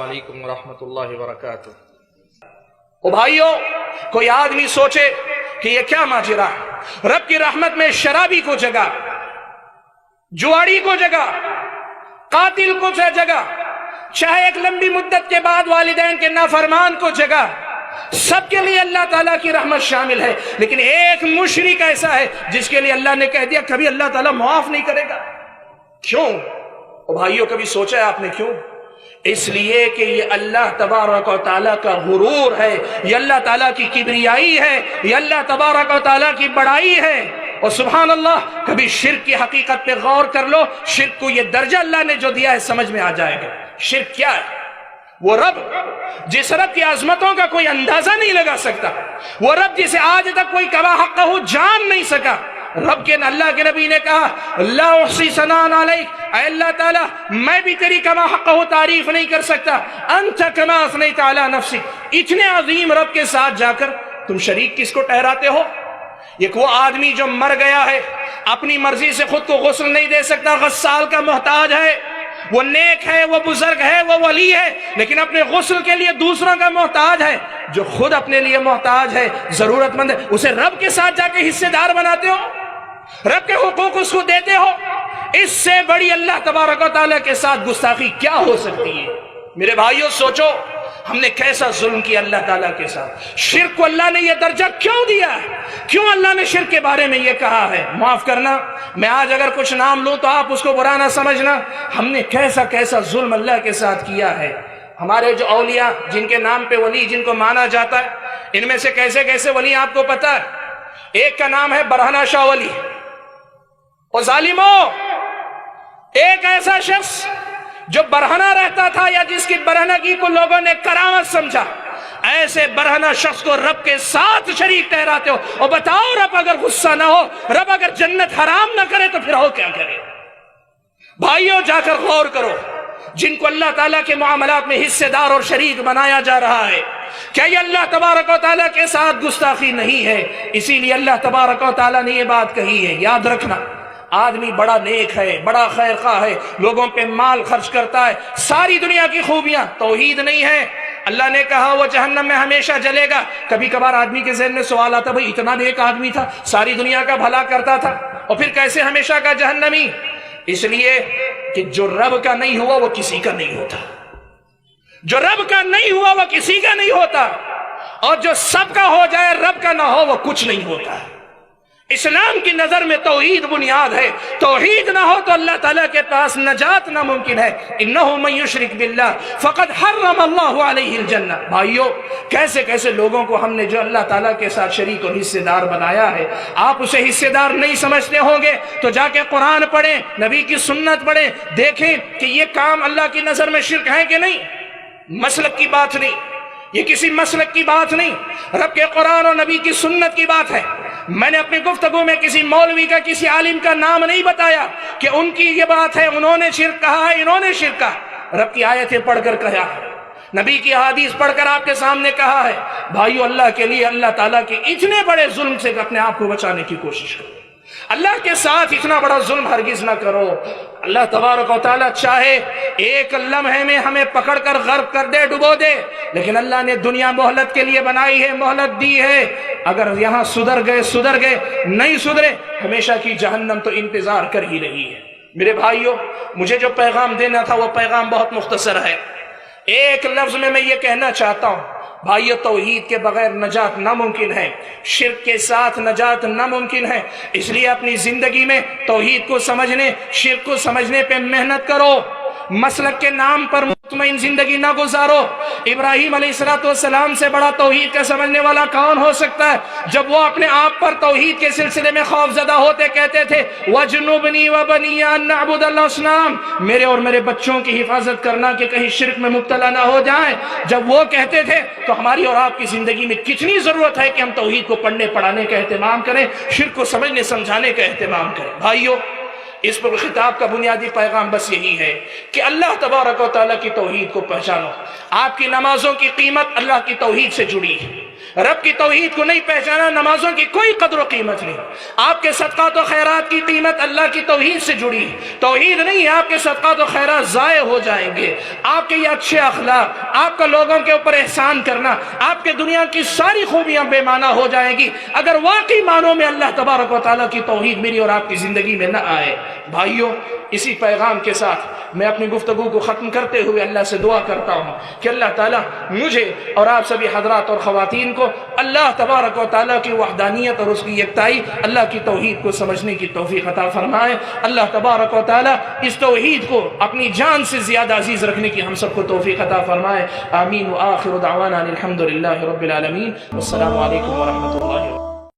अलैकुम वरहमतुल्लाहि वबरकातुह। ओ भाइयों, कोई आदमी सोचे कि ये क्या माजरा है, रब की रहमत में शराबी को जगह, जुआड़ी को जगह, कातिल को जगह, चाहे एक लंबी मुद्दत के बाद वालिदैन के नाफरमान को जगह, सबके लिए अल्लाह ताला की रहमत शामिल है। लेकिन एक मुशरिक ऐसा है जिसके लिए अल्लाह ने कह दिया कभी अल्लाह ताला माफ नहीं करेगा। क्यों? ओ भाइयों, कभी सोचा है आपने क्यों? इसलिए कि ये अल्लाह तबारक व तआला का गुरूर है, ये अल्लाह ताला की किबरियाई है, ये अल्लाह तबारक व तआला की बड़ाई है। और सुभान अल्लाह, कभी शिर्क की हकीकत पे गौर कर लो, शिर्क को ये दर्जा अल्लाह ने जो दिया है समझ में आ जाएगा। शिर्क क्या है? वो रब जिस रब की अजमतों का कोई अंदाजा नहीं लगा सकता, वो रब जिसे आज तक कोई कबा हक़ हो जान नहीं सका। रब के अल्लाह के नबी ने कहा ला उहसी सनान अलैक, ऐ अल्लाह ताला मैं भी तेरी कमा हक़ हो तारीफ नहीं कर सकता, अंत कमा असनैत अला नफ्सी। इतने अजीम रब के साथ जाकर तुम शरीक किसको ठहराते हो? एक वो आदमी जो मर गया है, अपनी मर्जी से खुद को गुस्ल नहीं दे सकता, गस्साल का मोहताज है, वो नेक है, वो बुजुर्ग है, वो वली है, लेकिन अपने गुस्ल के लिए दूसरों का मोहताज है। जो खुद अपने लिए मोहताज है, जरूरतमंद है, उसे रब के साथ जाके हिस्सेदार बनाते हो, रब के हुकूक उसको देते हो। इससे बड़ी अल्लाह तबारक व तआला के साथ गुस्ताखी क्या हो सकती है? मेरे भाइयों, सोचो हमने कैसा जुल्म किया अल्लाह ताला के साथ। शिर्क को अल्लाह ने यह दर्जा क्यों दिया? क्यों अल्लाह ने शिर्क के बारे में यह कहा है? माफ करना, मैं आज अगर कुछ नाम लूं तो आप उसको बुरा ना समझना। हमने कैसा कैसा जुल्म अल्लाह के साथ किया है। हमारे जो औलिया, जिनके नाम पे वली जिनको माना जाता है, इनमें से कैसे कैसे वली आपको पता है? एक का नाम है बरहना शाह वली। और जालिमों, एक ऐसा शख्स जो बरहना रहता था या जिसकी बरहनगी को लोगों ने करामत समझा, ऐसे बरहना शख्स को रब के साथ शरीक ठहराते हो। और बताओ, रब अगर गुस्सा ना हो, रब अगर जन्नत हराम ना करे तो फिर हो क्या करे? भाइयों, जाकर गौर करो, जिनको अल्लाह ताला के मामलात में हिस्सेदार और शरीक बनाया जा रहा है, क्या ये अल्लाह तबारक व तआला के साथ गुस्ताखी नहीं है? इसीलिए अल्लाह तबारक व तआला ने ये बात कही है। याद रखना, आदमी बड़ा नेक है, बड़ा खैर खा है, लोगों पे माल खर्च करता है, सारी दुनिया की खूबियां, तौहीद नहीं है। अल्लाह ने कहा वो जहन्नम में हमेशा जलेगा। कभी कभार आदमी के ज़हन में सवाल आता, भाई इतना नेक आदमी था, सारी दुनिया का भला करता था, और फिर कैसे हमेशा का जहन्नमी? इसलिए कि जो रब का नहीं हुआ वो किसी का नहीं होता, जो रब का नहीं हुआ वो किसी का नहीं होता, और जो सबका हो जाए रब का ना हो वो कुछ नहीं होता। इस्लाम की नजर में तौहीद बुनियाद है। तौहीद ना हो तो अल्लाह ताला के पास नजात नामुमकिन है। इन्नहु मन युशरिक बिल्लाह फक़द हर्रम अल्लाहु अलैहिल जन्नह। भाइयों, कैसे कैसे लोगों को हमने जो अल्लाह ताला के साथ शरीक और हिस्सेदार बनाया है। आप उसे हिस्सेदार नहीं समझते होंगे तो जाके कुरान पढ़ें, नबी की सुन्नत पढ़ें, देखें कि ये काम अल्लाह की नजर में शिर्क है कि नहीं। मसलक की बात नहीं, ये किसी मसलक की बात नहीं, रब के कुरान और नबी की सुन्नत की बात है। मैंने अपनी गुफ्तगू में किसी मौलवी का, किसी आलिम का नाम नहीं बताया कि उनकी ये बात है, उन्होंने शिर्क कहा है, इन्होंने शिर्क कहा। रब की आयतें पढ़कर कहा, नबी की हदीस पढ़कर आपके सामने कहा है। भाइयों, अल्लाह के लिए अल्लाह ताला के इतने बड़े जुल्म से अपने आप को बचाने की कोशिश करो। अल्लाह के साथ इतना बड़ा जुल्म हरगिज ना करो। अल्लाह तबारक व तआला चाहे एक लम्हे में हमें पकड़कर गर्क कर दे, डुबो दे, लेकिन अल्लाह ने दुनिया मोहलत के लिए बनाई है, मोहलत दी है। अगर यहाँ सुधर गए सुधर गए, नहीं सुधरे हमेशा की जहन्नम तो इंतजार कर ही रही है। मेरे भाइयों, मुझे जो पैगाम देना था वो पैगाम बहुत मुख्तसर है। एक लफ्ज में मैं ये कहना चाहता हूँ, भाइयों, तौहीद के बगैर नजात नामुमकिन है, शिर्क के साथ नजात नामुमकिन है। इसलिए अपनी जिंदगी में तौहीद को समझने, शिर्क को समझने पे मेहनत करो। मसलक के नाम पर मुतमईन जिंदगी ना गुजारो। इब्राहिम अलैहिस्सलाम से बड़ा तौहीद का समझने वाला कौन हो सकता है? जब वो अपने आप पर तौहीद के सिलसिले में खौफजदा होते कहते थे वजनुबनी व बनिया अन नअबुदल असनाम, मेरे और मेरे बच्चों की हिफाजत करना कि कहीं शिर्क में मुब्तला ना हो जाए। जब वो कहते थे तो हमारी और आपकी जिंदगी में कितनी जरूरत है कि हम तौहीद को पढ़ने पढ़ाने का एहतमाम करें, शिर्क को समझने समझाने का एहतमाम करें। भाइयों, इस पर खिताब का बुनियादी पैगाम बस यही है कि अल्लाह तबारक व तआला की तौहीद को पहचानो। आपकी नमाजों की कीमत अल्लाह की तौहीद से जुड़ी है। رب کی توحید کو نہیں پہچانا، نمازوں کی کوئی قدر و قیمت نہیں۔ آپ کے صدقات و خیرات کی قیمت اللہ کی توحید سے جڑی، توحید نہیں ہے آپ کے صدقات و خیرات ضائع ہو جائیں گے۔ آپ کے یہ اچھے اخلاق، آپ کا لوگوں کے اوپر احسان کرنا، آپ کے دنیا کی ساری خوبیاں بے معنی ہو جائیں گی اگر واقعی معنوں میں اللہ تبارک و تعالیٰ کی توحید میری اور آپ کی زندگی میں نہ آئے۔ بھائیوں، اسی پیغام کے ساتھ میں اپنی گفتگو کو ختم کرتے ہوئے اللہ سے دعا کرتا ہوں کہ اللہ تعالیٰ مجھے اور آپ سبھی حضرات اور خواتین کو اللہ تبارک و تعالیٰ کی وحدانیت اور اس کی یکتائی، اللہ کی توحید کو سمجھنے کی توفیق عطا فرمائے۔ اللہ تبارک و تعالیٰ اس توحید کو اپنی جان سے زیادہ عزیز رکھنے کی ہم سب کو توفیق عطا فرمائے۔ آمین۔ وآخر دعوانا الحمد للہ رب العالمین۔ والسلام علیکم ورحمۃ اللہ وبرکاتہ۔